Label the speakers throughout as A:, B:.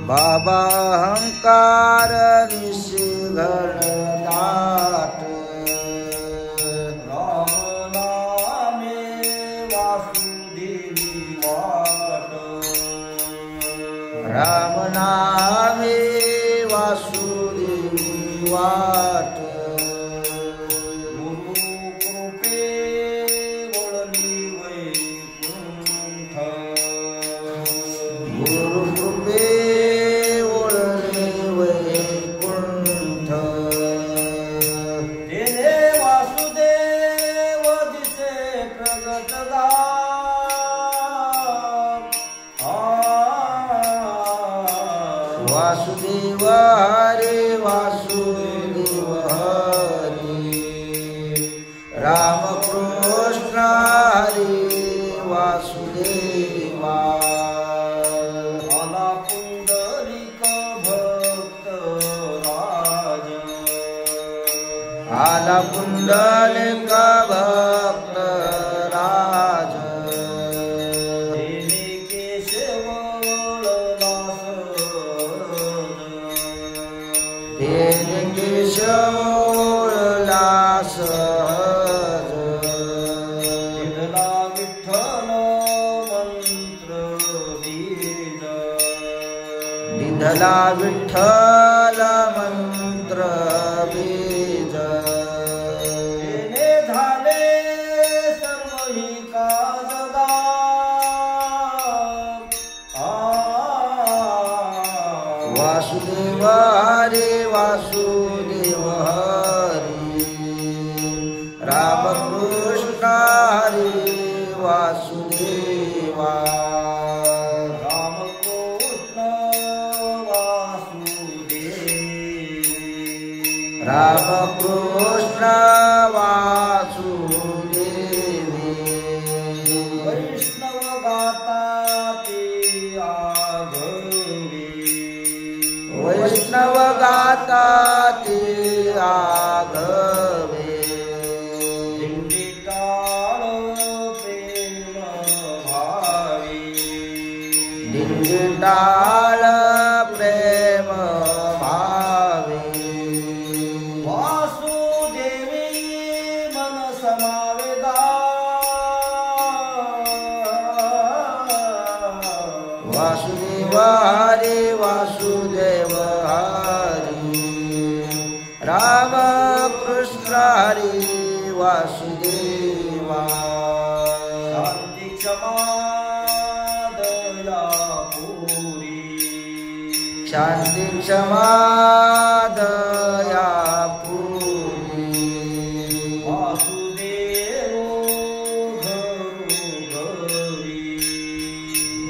A: बाबा अहंकार निशिघन दाट
B: राम नामे वासुदेवी वाट
A: राम नामे वासुदेवी वाट
B: गुरु कृपे वळली वैकुंठ तेने वासुदेव दिसे प्रगटला
A: वासुदेव हरे वासुदेव हरे राम कृष्ण हरे वासुदेवा
B: आला पुंडलिक भक्त राज
A: आला पुंडलिक भक्त राज
B: तेने केशव वळला
A: तेने केशव वळला सहज
B: तिथला विठ्ठल मंत्र बीज
A: निधला विठ्ठल मंत्र बीज
B: तेने झाले सर्व ही काजदा
A: वासुदेव हरे वासुदेव हरे राम कृष्ण हरे वासुदेवा
B: रामकृष्ण वासुदेव
A: राम कृष्ण वासुदेवी
B: वैष्णव गाता ते आघवी
A: वैष्णव गाता ते आघवे
B: दिंडी टाळ प्रेम भावी
A: दिंडाळ प्रेम भावे
B: वासुदेवी मन समावेदा
A: वासुदेव हरे वासुदेव हरे राम कृष्ण हरे वासुदेवा
B: शांती क्षमा दया पुरी
A: शांती क्षमा दया पुरी
B: वासुदेव घरोघरी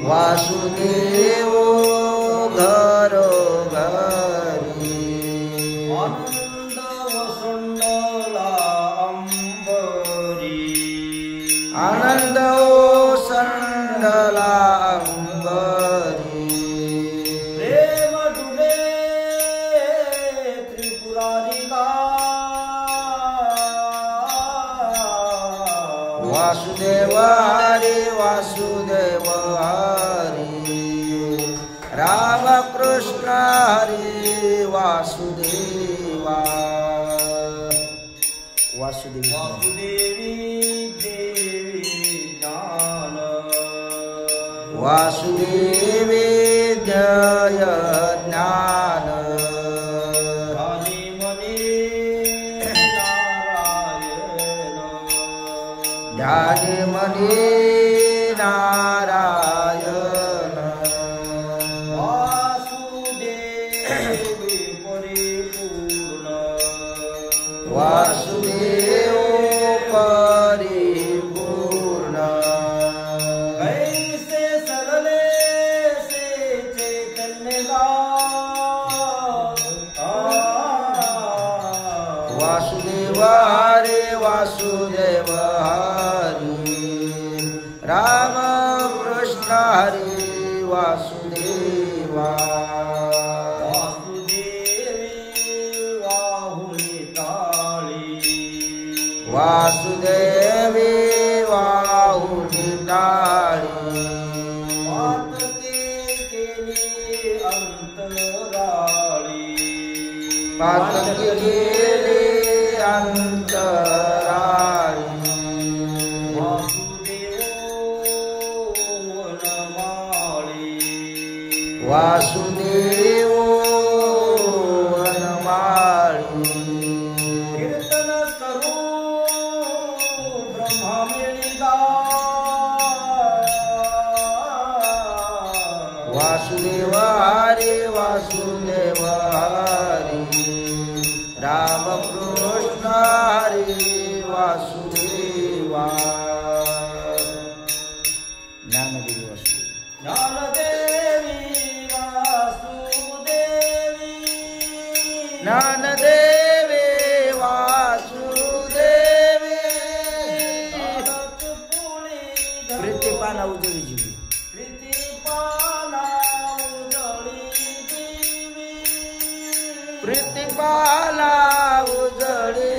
A: वासुदेव घरोघरी
B: आनंद वसंडला अंबरी
A: आनंद ओसंडला अंबरी
B: प्रेम डुले त्रिपुरारिका
A: वासुदेव हरे वासुदेव हरे राम कृष्ण हरे वासुदेवा वासुदेव
B: वासुदेवी देवी ज्ञान
A: वासुदेवी जय ज्ञान
B: हरी मनी नारायण
A: ध्यानी मनी नारायण
B: वासुदेवी परिपूर्ण
A: वासुदेव परिपूर्ण
B: कैसे सरले से चैतन्यदा
A: वासुदेव हरे वासुदेव हरे राम कृष्ण हरे वासुदेवा
B: वासुदेवी वाहुनी ताळी
A: वासुदेवी वाहुनी टाळी
B: पातके केली अंतराळी
A: पातकी गेले अंतराळी
B: वासुदेव वनमाळी
A: वासुदेव वनमाळी
B: कीर्तन करू ब्रह्ममेळीदा
A: वासुदेव हरे वासुदेव हरे राम कृष्ण हरे वासुदेवा ज्ञानदेवी वासुदेव
B: ज्ञानदेवी वासुदेवी
A: ज्ञानदेवे वासुदेवे प्रीतिपाना उजळी जीवी प्रीतिपाला उजळी